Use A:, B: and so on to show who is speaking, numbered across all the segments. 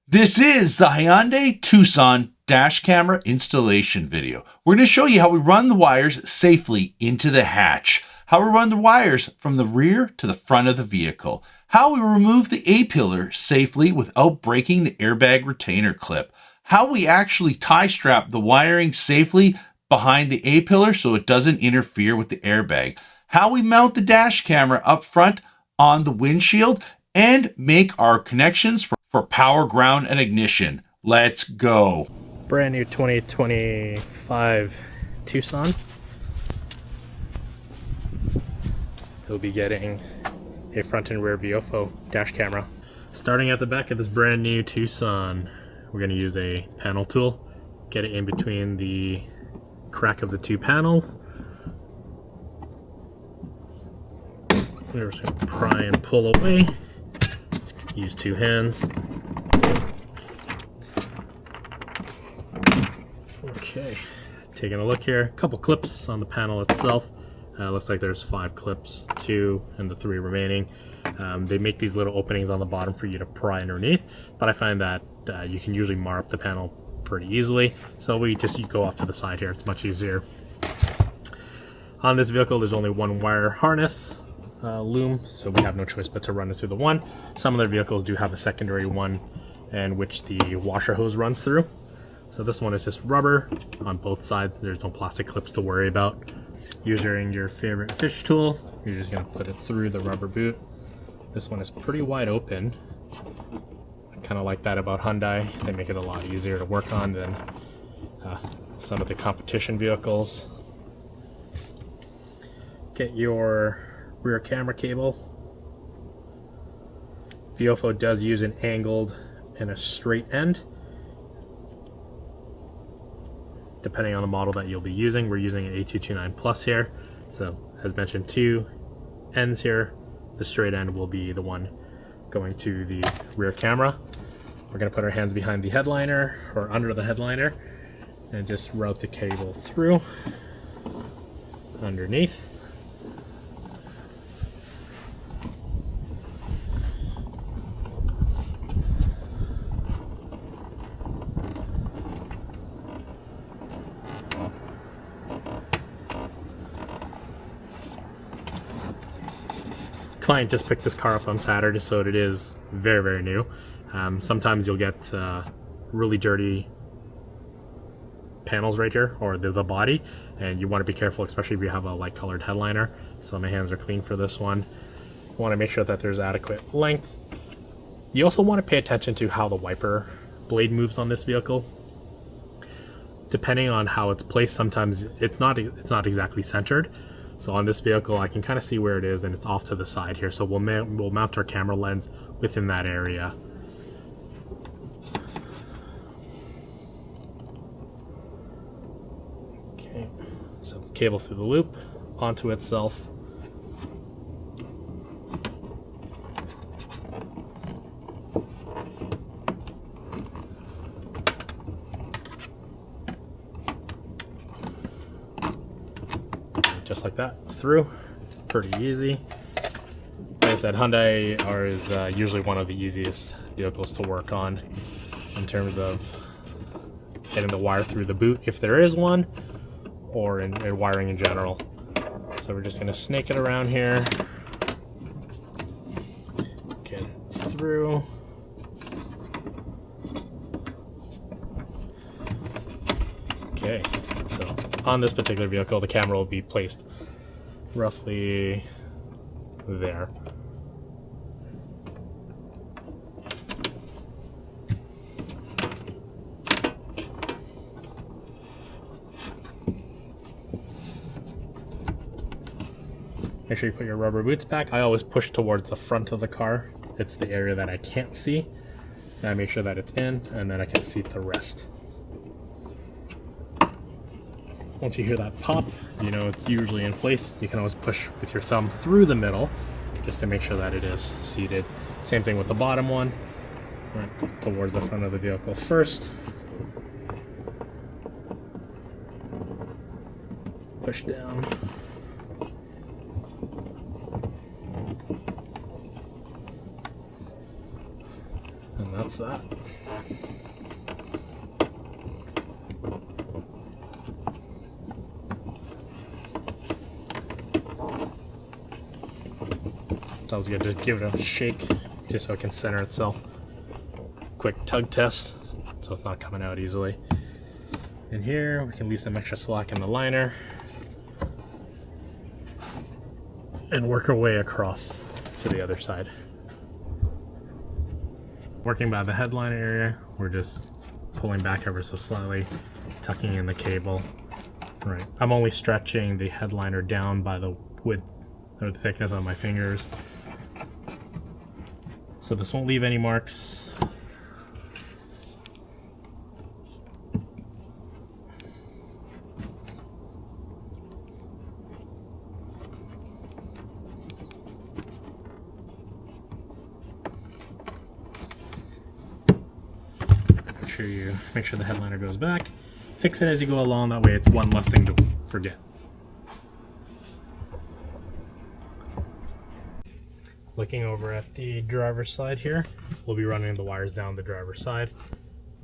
A: This is the Hyundai Tucson dash camera installation video. We're going to show you how we run the wires safely into the hatch, how we run the wires from the rear to the front of the vehicle, how we remove the A-pillar safely without breaking the airbag retainer clip, how we actually tie strap the wiring safely behind the A-pillar so it doesn't interfere with the airbag, how we mount the dash camera up front on the windshield, and make our connections for power, ground, and ignition. Let's go.
B: Brand new 2025 Tucson. You'll be getting a front and rear Viofo dash camera. Starting at the back of this brand new Tucson, we're going to use a panel tool, get it in between the crack of the two panels. We're just going to pry and pull away. Use two hands. Okay, taking a look here. A couple clips on the panel itself. Looks like there's 5 clips, 2 and the 3 remaining. They make these little openings on the bottom for you to pry underneath, but I find that you can usually mar up the panel pretty easily. So we just go off to the side here. It's much easier. On this vehicle, there's only one wire harness. Loom, so we have no choice but to run it through the one. Some other vehicles do have a secondary one and which the washer hose runs through. So this one is just rubber on both sides. There's no plastic clips to worry about. Using your favorite fish tool, you're just going to put it through the rubber boot. This one is pretty wide open. I kind of like that about Hyundai. They make it a lot easier to work on than some of the competition vehicles. Get your rear camera cable. Viofo does use an angled and a straight end. Depending on the model that you'll be using, we're using an A229 Plus here. So as mentioned, 2 ends here. The straight end will be the one going to the rear camera. We're going to put our hands behind the headliner or under the headliner and just route the cable through underneath. Client just picked this car up on Saturday, so it is very, very new. Sometimes you'll get really dirty panels right here, or the body, and you want to be careful, especially if you have a light colored headliner. So my hands are clean for this one. You want to make sure that there's adequate length. You also want to pay attention to how the wiper blade moves on this vehicle. Depending on how it's placed, sometimes it's not exactly centered. So on this vehicle, I can kind of see where it is, and it's off to the side here. So we'll mount our camera lens within that area. Okay, so cable through the loop, onto itself. Just like that, through. Pretty easy. Like I said, Hyundai is usually one of the easiest vehicles to work on in terms of getting the wire through the boot, if there is one, or in wiring in general. So we're just going to snake it around here, get it through. Okay. So on this particular vehicle, the camera will be placed roughly there. Make sure you put your rubber boots back. I always push towards the front of the car. It's the area that I can't see. And I make sure that it's in, and then I can see the rest. Once you hear that pop, you know it's usually in place. You can always push with your thumb through the middle just to make sure that it is seated. Same thing with the bottom one. Right towards the front of the vehicle first. Push down. that's that. So I was gonna just give it a shake just so it can center itself. Quick tug test, so it's not coming out easily. In here, we can leave some extra slack in the liner and work our way across to the other side. Working by the headliner area, we're just pulling back ever so slightly, tucking in the cable. Right, I'm only stretching the headliner down by the width or the thickness of my fingers, so this won't leave any marks. Make sure the headliner goes back. Fix it as you go along, that way it's one less thing to forget. Looking over at the driver's side here, we'll be running the wires down the driver's side.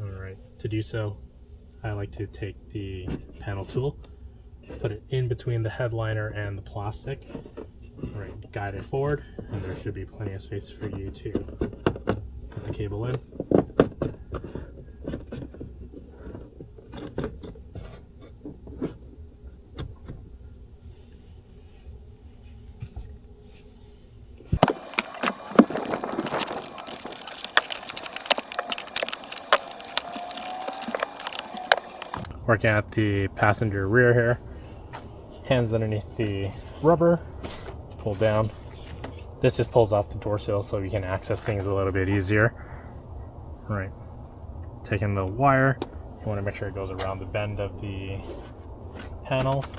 B: Alright, to do so, I like to take the panel tool, put it in between the headliner and the plastic. Alright, guide it forward, and there should be plenty of space for you to put the cable in. Working at the passenger rear here, hands underneath the rubber, pull down. This just pulls off the door sill so you can access things a little bit easier. Right, taking the wire, you want to make sure it goes around the bend of the panels.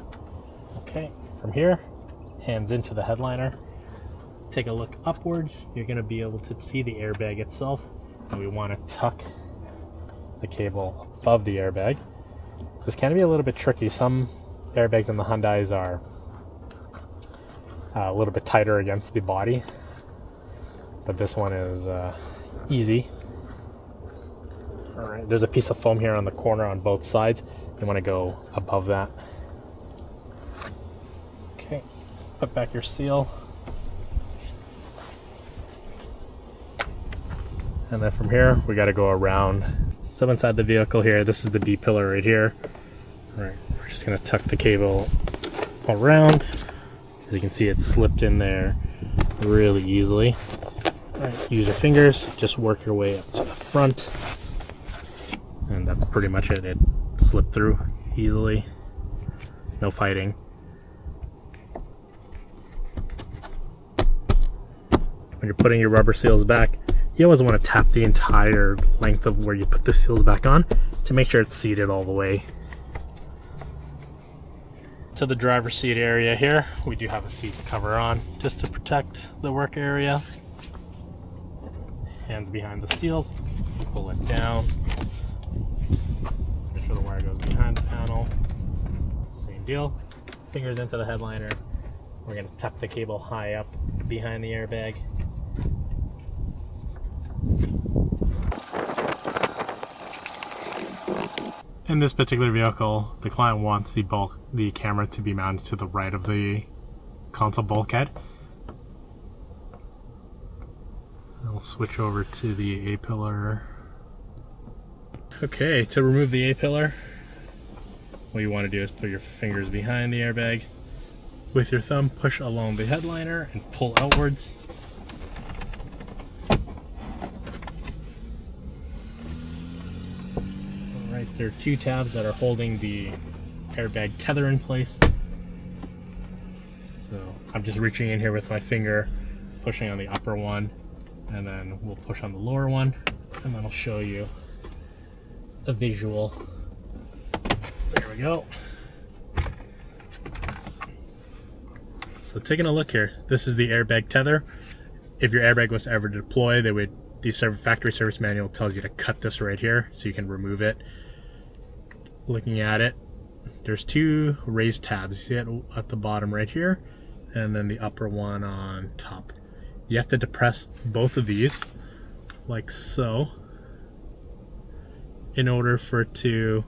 B: Okay, from here, hands into the headliner. Take a look upwards, you're going to be able to see the airbag itself, and we want to tuck the cable above the airbag. This can be a little bit tricky. Some airbags in the Hyundais are a little bit tighter against the body, but this one is easy. All right, there's a piece of foam here on the corner on both sides. You want to go above that. Okay, put back your seal. And then from here, we got to go around. So inside the vehicle here, this is the B pillar right here. All right, we're just gonna tuck the cable around. As you can see, it's slipped in there really easily. All right, use your fingers, just work your way up to the front. And that's pretty much it. It slipped through easily, no fighting. When you're putting your rubber seals back, you always want to tap the entire length of where you put the seals back on to make sure it's seated all the way. To the driver's seat area here, we do have a seat cover on just to protect the work area. Hands behind the seals, pull it down. Make sure the wire goes behind the panel. Same deal. Fingers into the headliner. We're going to tuck the cable high up behind the airbag. In this particular vehicle, the client wants the camera to be mounted to the right of the console bulkhead. We'll switch over to the A-pillar. Okay, to remove the A-pillar, what you want to do is put your fingers behind the airbag. With your thumb, push along the headliner and pull outwards. There are two tabs that are holding the airbag tether in place. So I'm just reaching in here with my finger, pushing on the upper one, and then we'll push on the lower one, and then I'll show you a visual. There we go. So taking a look here, this is the airbag tether. If your airbag was to ever deploy, the factory service manual tells you to cut this right here so you can remove it. Looking at it, there's two raised tabs. You see it at the bottom right here, and then the upper one on top. You have to depress both of these like so, in order for it to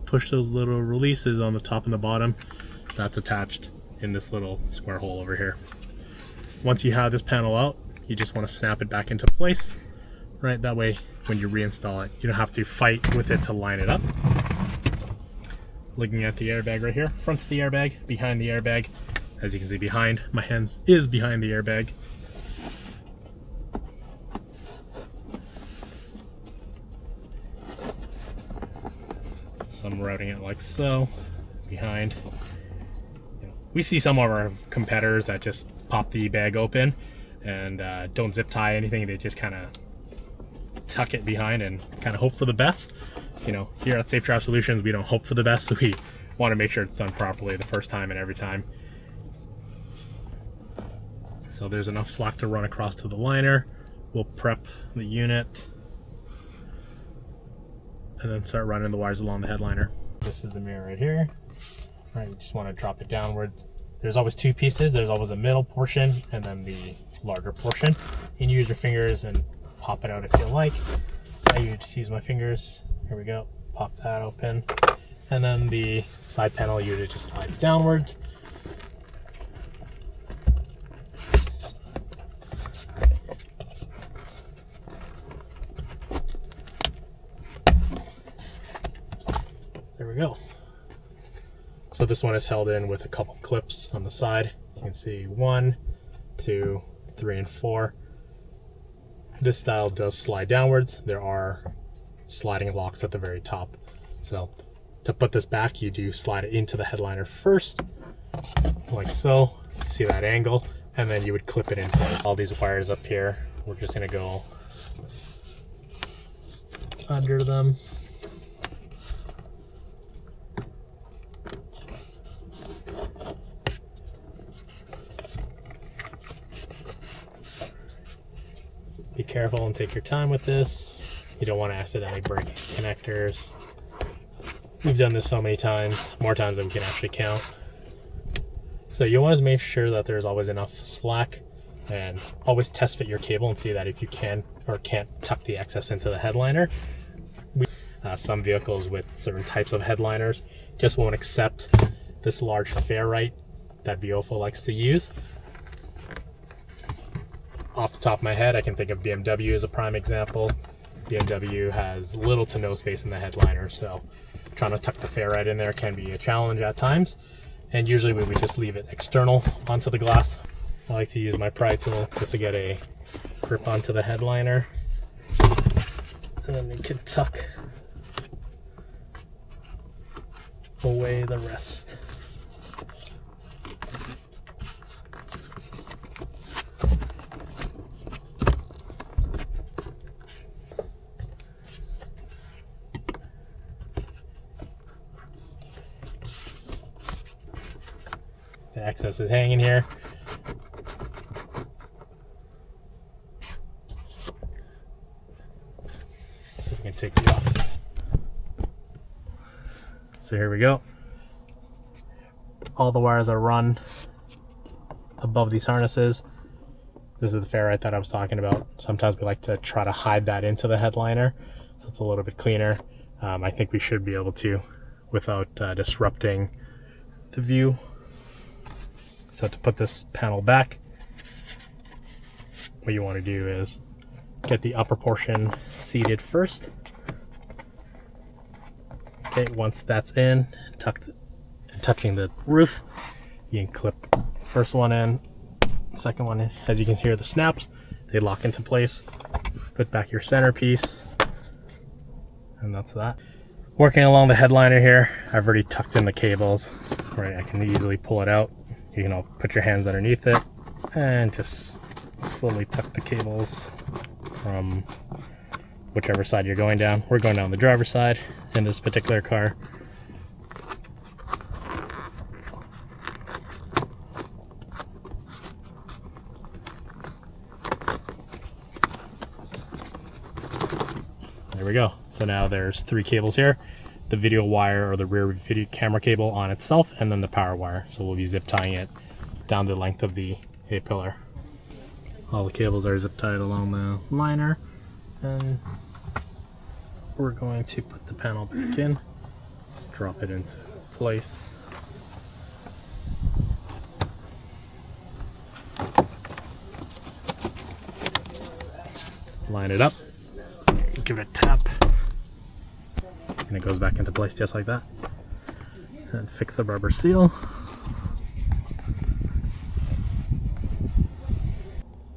B: push those little releases on the top and the bottom. That's attached in this little square hole over here. Once you have this panel out, you just want to snap it back into place, right? That way, when you reinstall it, you don't have to fight with it to line it up. Looking at the airbag right here, front of the airbag, behind the airbag. As you can see behind, my hands is behind the airbag. So I'm routing it like so, behind. We see some of our competitors that just pop the bag open and don't zip tie anything. They just kind of tuck it behind and kind of hope for the best. You know, here at Safe Draft Solutions, we don't hope for the best. We want to make sure it's done properly the first time and every time. So there's enough slack to run across to the liner. We'll prep the unit and then start running the wires along the headliner. This is the mirror right here. All right, you just want to drop it downwards. There's always two pieces. There's always a middle portion and then the larger portion. You can use your fingers and pop it out if you like. I usually just use my fingers. Here we go. Pop that open. And then the side panel usually just slides downwards. There we go. So this one is held in with a couple clips on the side. You can see 1, 2, 3, and 4. This style does slide downwards. There are sliding locks at the very top. So to put this back, you do slide it into the headliner first, like so. See that angle? And then you would clip it in place. All these wires up here, we're just gonna go under them. Be careful and take your time with this. You don't want to accidentally break connectors. We've done this so many times, more times than we can actually count. So you want to make sure that there's always enough slack, and always test fit your cable and see that if you can or can't tuck the excess into the headliner. Some vehicles with certain types of headliners just won't accept this large ferrite that Viofo likes to use. Off the top of my head, I can think of BMW as a prime example. BMW has little to no space in the headliner, so trying to tuck the ferrite in there can be a challenge at times. And usually we would just leave it external onto the glass. I like to use my pry tool just to get a grip onto the headliner. And then you can tuck away the rest. The excess is hanging here. So we can take it off. So here we go. All the wires are run above these harnesses. This is the ferrite that I was talking about. Sometimes we like to try to hide that into the headliner, so it's a little bit cleaner. I think we should be able to without disrupting the view. So to put this panel back, what you want to do is get the upper portion seated first. Okay, once that's in, tucked and touching the roof, you can clip first one in, second one in. As you can hear the snaps, they lock into place. Put back your centerpiece, and that's that. Working along the headliner here, I've already tucked in the cables. Right, I can easily pull it out. You can put your hands underneath it and just slowly tuck the cables from whichever side you're going down. We're going down the driver's side in this particular car. There we go. So now there's 3 cables here. The video wire or the rear video camera cable on itself, and then the power wire. So we'll be zip tying it down the length of the A-pillar. All the cables are zip tied along the liner, and we're going to put the panel back in. Just drop it into place. Line it up, give it a tap, and it goes back into place just like that. And fix the rubber seal.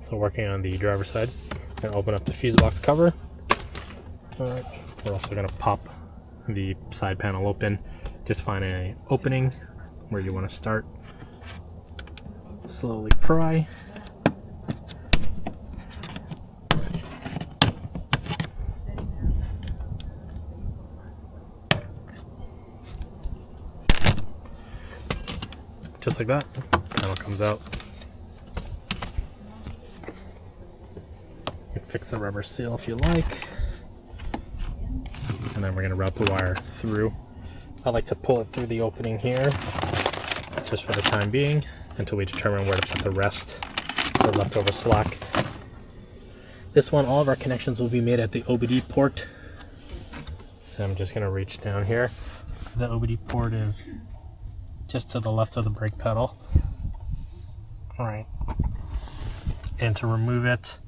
B: So working on the driver's side, going to open up the fuse box cover. We're also going to pop the side panel open. Just find an opening where you want to start. Slowly pry. Just like that, panel comes out. You can fix the rubber seal if you like. And then we're going to route the wire through. I like to pull it through the opening here, just for the time being, until we determine where to put the rest, the leftover slack. This one, all of our connections will be made at the OBD port. So I'm just going to reach down here. The OBD port is just to the left of the brake pedal. All right. And to remove it,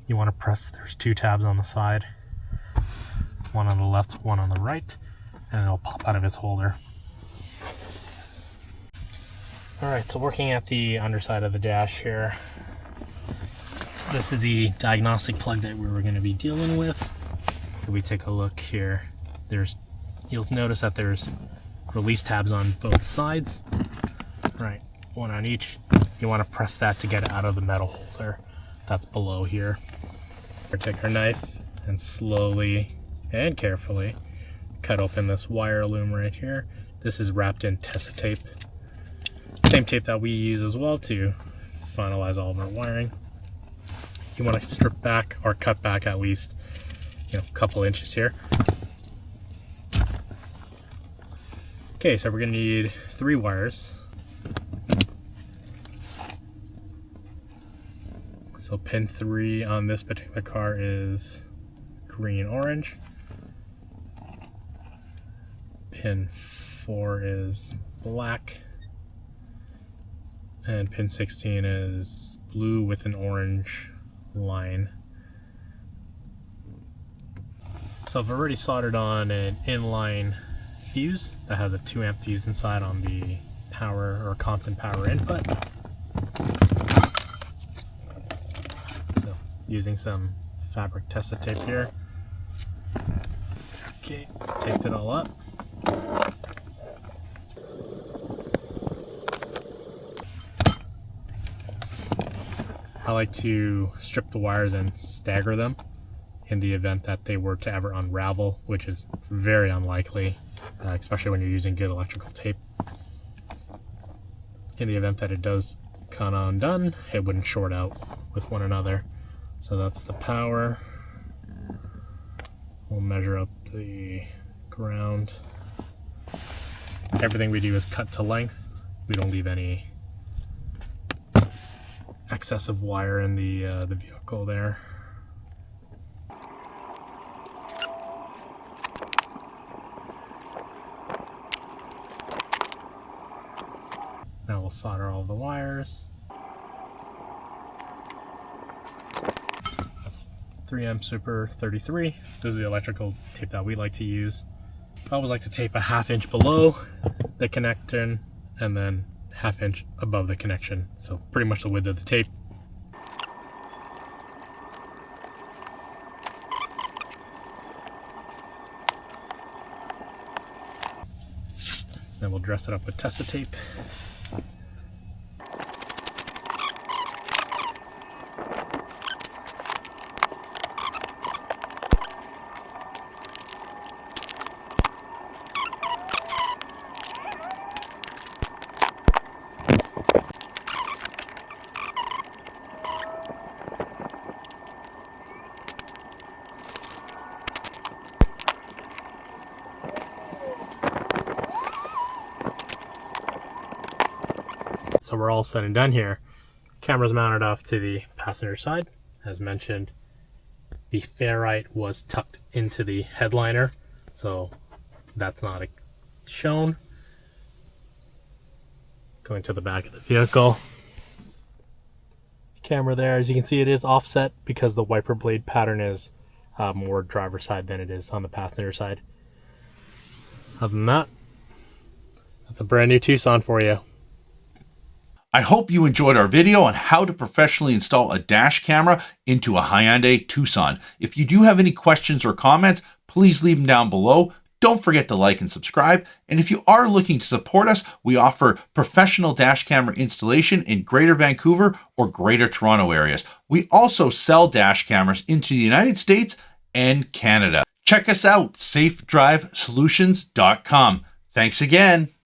B: you want to press, there's two tabs on the side. One on the left, one on the right, and it'll pop out of its holder. All right, so working at the underside of the dash here. This is the diagnostic plug that we were going to be dealing with. So we take a look here. You'll notice that there's release tabs on both sides. Right, one on each. You want to press that to get it out of the metal holder that's below here. We'll take our knife and slowly and carefully cut open this wire loom right here. This is wrapped in Tessa tape. Same tape that we use as well to finalize all of our wiring. You want to strip back or cut back at least, a couple inches here. Okay, so we're going to need 3 wires. So pin 3 on this particular car is green-orange. Pin 4 is black. And pin 16 is blue with an orange line. So I've already soldered on an inline fuse that has a 2 amp fuse inside on the power or constant power input. So using some fabric Tessa tape here. Okay, taped it all up. I like to strip the wires and stagger them in the event that they were to ever unravel, which is very unlikely. Especially when you're using good electrical tape. In the event that it does come undone, it wouldn't short out with one another. So that's the power. We'll measure up the ground. Everything we do is cut to length. We don't leave any excessive wire in the vehicle there. Now we'll solder all the wires. 3M Super 33. This is the electrical tape that we like to use. I always like to tape a 1/2 inch below the connection and then 1/2 inch above the connection. So pretty much the width of the tape. Then we'll dress it up with Tessa tape. So we're all said and done here. Camera's mounted off to the passenger side. As mentioned, the ferrite was tucked into the headliner, so that's not shown. Going to the back of the vehicle. Camera there, as you can see, it is offset because the wiper blade pattern is more driver's side than it is on the passenger side. Other than that, that's a brand new Tucson for you.
A: I hope you enjoyed our video on how to professionally install a dash camera into a Hyundai Tucson. If you do have any questions or comments, please leave them down below. Don't forget to like and subscribe. And if you are looking to support us, we offer professional dash camera installation in Greater Vancouver or Greater Toronto areas. We also sell dash cameras into the United States and Canada. Check us out, safedrivesolutions.com. Thanks again.